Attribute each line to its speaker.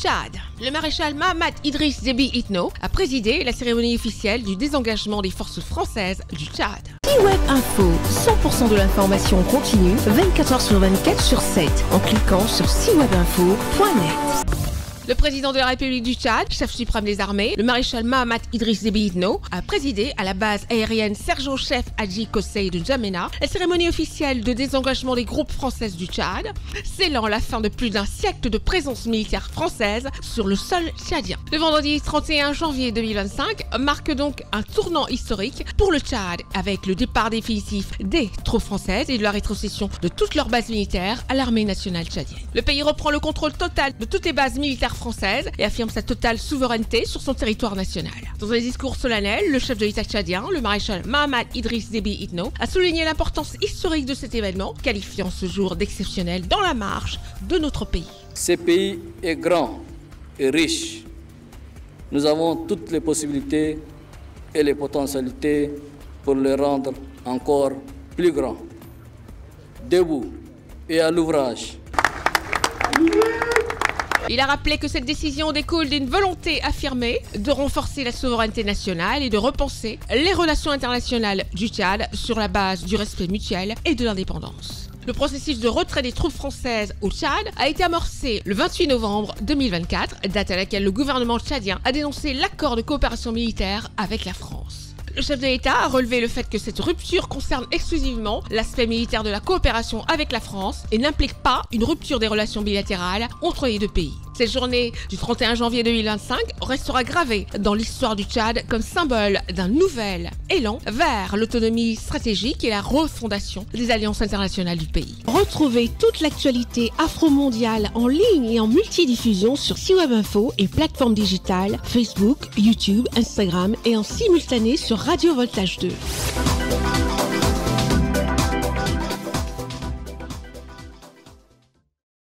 Speaker 1: Tchad. Le maréchal Mahamat Idriss Déby Itno a présidé la cérémonie officielle du désengagement des forces françaises du Tchad.
Speaker 2: C-Web Info, 100% de l'information continue, 24h sur 24 sur 7, en cliquant sur cwebinfo.net.
Speaker 1: Le président de la République du Tchad, chef suprême des armées, le maréchal Mahamat Idriss Déby Itno, a présidé à la base aérienne sergent-chef Hadji Kossei de N'Djamena la cérémonie officielle de désengagement des groupes françaises du Tchad, scellant la fin de plus d'un siècle de présence militaire française sur le sol tchadien. Le vendredi 31 janvier 2025 marque donc un tournant historique pour le Tchad avec le départ définitif des troupes françaises et de la rétrocession de toutes leurs bases militaires à l'armée nationale tchadienne. Le pays reprend le contrôle total de toutes les bases militaires française et affirme sa totale souveraineté sur son territoire national. Dans un discours solennel, le chef de l'État tchadien, le maréchal Mahamat Idriss Déby Itno, a souligné l'importance historique de cet événement, qualifiant ce jour d'exceptionnel dans la marche de notre pays.
Speaker 3: Ce pays est grand et riche. Nous avons toutes les possibilités et les potentialités pour le rendre encore plus grand. Debout et à l'ouvrage.
Speaker 1: Il a rappelé que cette décision découle d'une volonté affirmée de renforcer la souveraineté nationale et de repenser les relations internationales du Tchad sur la base du respect mutuel et de l'indépendance. Le processus de retrait des troupes françaises au Tchad a été amorcé le 28 novembre 2024, date à laquelle le gouvernement tchadien a dénoncé l'accord de coopération militaire avec la France. Le chef de l'État a relevé le fait que cette rupture concerne exclusivement l'aspect militaire de la coopération avec la France et n'implique pas une rupture des relations bilatérales entre les deux pays. Cette journée du 31 janvier 2025 restera gravée dans l'histoire du Tchad comme symbole d'un nouvel élan vers l'autonomie stratégique et la refondation des alliances internationales du pays.
Speaker 2: Retrouvez toute l'actualité afro-mondiale en ligne et en multidiffusion sur C-Web Info et plateformes digitales Facebook, YouTube, Instagram et en simultané sur Radio Voltage 2.